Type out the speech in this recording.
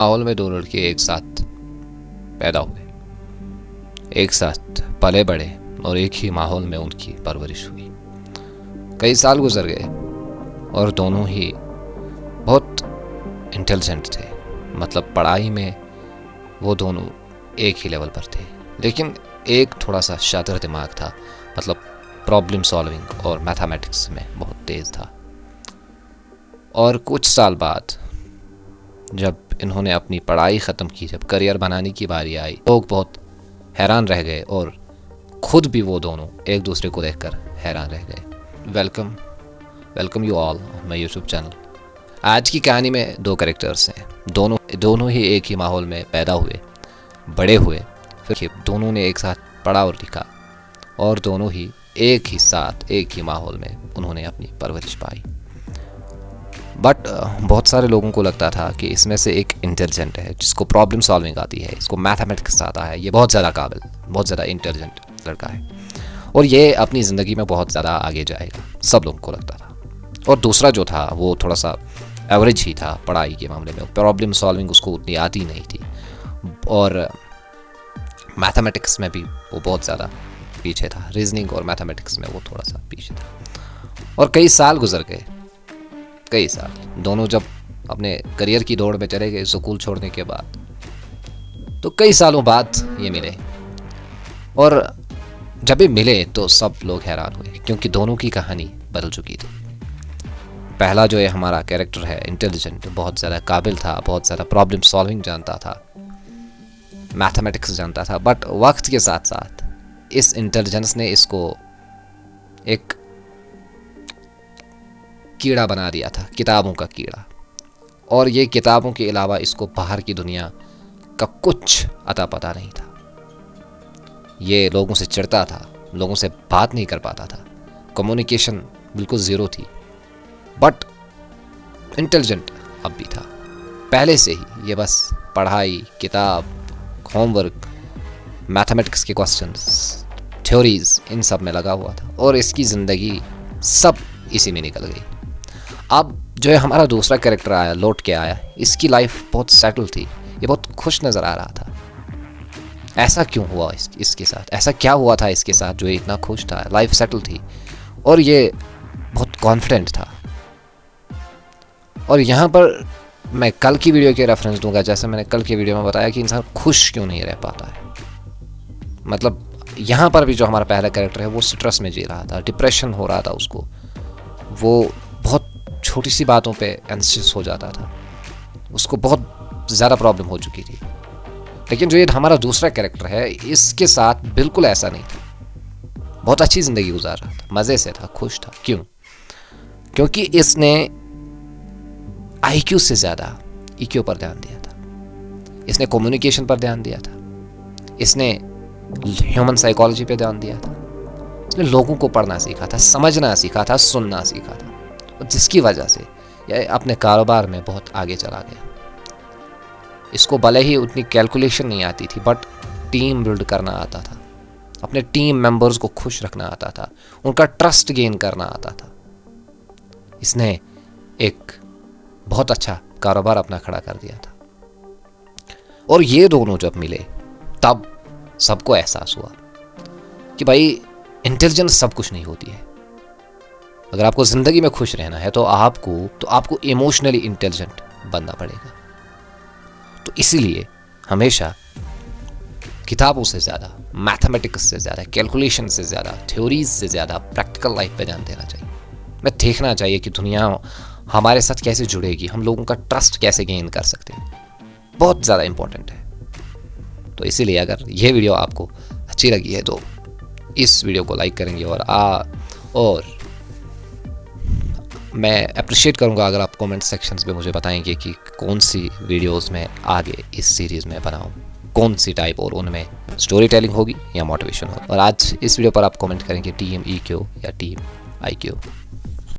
माहौल में दो लड़के एक साथ पैदा हुए, एक साथ पले बढ़े और एक ही माहौल में उनकी परवरिश हुई। कई साल गुजर गए और दोनों ही बहुत इंटेलिजेंट थे। मतलब पढ़ाई में वो दोनों एक ही लेवल पर थे, लेकिन एक थोड़ा सा शातिर दिमाग था। मतलब प्रॉब्लम सॉल्विंग और मैथमेटिक्स में बहुत तेज़ था। और कुछ साल बाद जब इन्होंने अपनी पढ़ाई ख़त्म की, जब करियर बनाने की बारी आई, लोग बहुत हैरान रह गए और खुद भी वो दोनों एक दूसरे को देखकर हैरान रह गए। Welcome you all my YouTube channel. आज की कहानी में दो कैरेक्टर्स हैं। दोनों ही एक ही माहौल में पैदा हुए, बड़े हुए, फिर दोनों ने एक साथ पढ़ा और लिखा और दोनों ही एक ही साथ एक ही माहौल में उन्होंने अपनी परवरिश पाई। बट बहुत सारे लोगों को लगता था कि इसमें से एक इंटेलिजेंट है, जिसको प्रॉब्लम सॉल्विंग आती है, इसको मैथमेटिक्स आता है, ये बहुत ज़्यादा काबिल, बहुत ज़्यादा इंटेलिजेंट लड़का है और ये अपनी ज़िंदगी में बहुत ज़्यादा आगे जाएगा, सब लोगों को लगता था। और दूसरा जो था वो थोड़ा सा एवरेज ही था पढ़ाई के मामले में, प्रॉब्लम सॉल्विंग उसको उतनी आती नहीं थी और मैथमेटिक्स में भी वो बहुत ज़्यादा पीछे था। रीजनिंग और मैथमेटिक्स में वो थोड़ा सा पीछे था। और कई साल गुजर गए, कई साल। दोनों जब अपने करियर की दौड़ में चले गए स्कूल छोड़ने के बाद, तो कई सालों बाद ये मिले। और जब ये मिले तो सब लोग हैरान हुए, क्योंकि दोनों की कहानी बदल चुकी थी। पहला जो है हमारा कैरेक्टर है, इंटेलिजेंट, बहुत ज़्यादा काबिल था, बहुत ज़्यादा प्रॉब्लम सॉल्विंग जानता था, मैथमेटिक्स जानता था। बट वक्त के साथ साथ इस इंटेलिजेंस ने इसको एक कीड़ा बना दिया था, किताबों का कीड़ा। और ये किताबों के अलावा इसको बाहर की दुनिया का कुछ अता पता नहीं था। ये लोगों से चिढ़ता था, लोगों से बात नहीं कर पाता था, कम्युनिकेशन बिल्कुल ज़ीरो थी। बट इंटेलिजेंट अब भी था, पहले से ही। ये बस पढ़ाई, किताब, होमवर्क, मैथमेटिक्स के क्वेश्चंस, थ्योरीज, इन सब में लगा हुआ था और इसकी ज़िंदगी सब इसी में निकल गई। अब जो है हमारा दूसरा कैरेक्टर आया, लौट के आया, इसकी लाइफ बहुत सेटल थी, ये बहुत खुश नज़र आ रहा था। ऐसा क्यों हुआ इसके साथ? ऐसा क्या हुआ था इसके साथ जो ये इतना खुश था? लाइफ सेटल थी और ये बहुत कॉन्फिडेंट था। और यहाँ पर मैं कल की वीडियो के रेफरेंस दूंगा, जैसे मैंने कल की वीडियो में बताया कि इंसान खुश क्यों नहीं रह पाता है। मतलब यहाँ पर भी जो हमारा पहला कैरेक्टर है वो स्ट्रेस में जी रहा था, डिप्रेशन हो रहा था उसको, वो बहुत छोटी सी बातों पे एंशियस हो जाता था, उसको बहुत ज़्यादा प्रॉब्लम हो चुकी थी। लेकिन जो ये हमारा दूसरा कैरेक्टर है, इसके साथ बिल्कुल ऐसा नहीं था। बहुत अच्छी ज़िंदगी गुजार रहा था, मज़े से था, खुश था। क्यों? क्योंकि इसने IQ से ज़्यादा EQ पर ध्यान दिया था, इसने कम्युनिकेशन पर ध्यान दिया था, इसने ह्यूमन साइकोलॉजी पे ध्यान दिया था, इसने लोगों को पढ़ना सीखा था, समझना सीखा था, सुनना सीखा था, और जिसकी वजह से यह अपने कारोबार में बहुत आगे चला गया। इसको भले ही उतनी कैलकुलेशन नहीं आती थी, बट टीम बिल्ड करना आता था, अपने टीम मेंबर्स को खुश रखना आता था, उनका ट्रस्ट गेन करना आता था। इसने एक बहुत अच्छा कारोबार अपना खड़ा कर दिया था। और ये दोनों जब मिले तब सबको एहसास हुआ कि भाई इंटेलिजेंस सब कुछ नहीं होती है। अगर आपको ज़िंदगी में खुश रहना है तो आपको इमोशनली इंटेलिजेंट बनना पड़ेगा। तो इसीलिए हमेशा किताबों से ज़्यादा, मैथमेटिक्स से ज़्यादा, कैलकुलेशन से ज़्यादा, थ्योरीज से ज़्यादा प्रैक्टिकल लाइफ पे ध्यान देना चाहिए। मैं देखना चाहिए कि दुनिया हमारे साथ कैसे जुड़ेगी, हम लोगों का ट्रस्ट कैसे गेन कर सकते हैं, बहुत ज़्यादा इम्पोर्टेंट है। तो इसीलिए अगर ये वीडियो आपको अच्छी लगी है तो इस वीडियो को लाइक करेंगे और मैं अप्रिशिएट करूँगा अगर आप कमेंट सेक्शंस में मुझे बताएंगे कि कौन सी वीडियोस में आगे इस सीरीज़ में बनाऊँ, कौन सी टाइप, और उनमें स्टोरी टेलिंग होगी या मोटिवेशन होगी। और आज इस वीडियो पर आप कमेंट करेंगे टीम EQ या टीम IQ।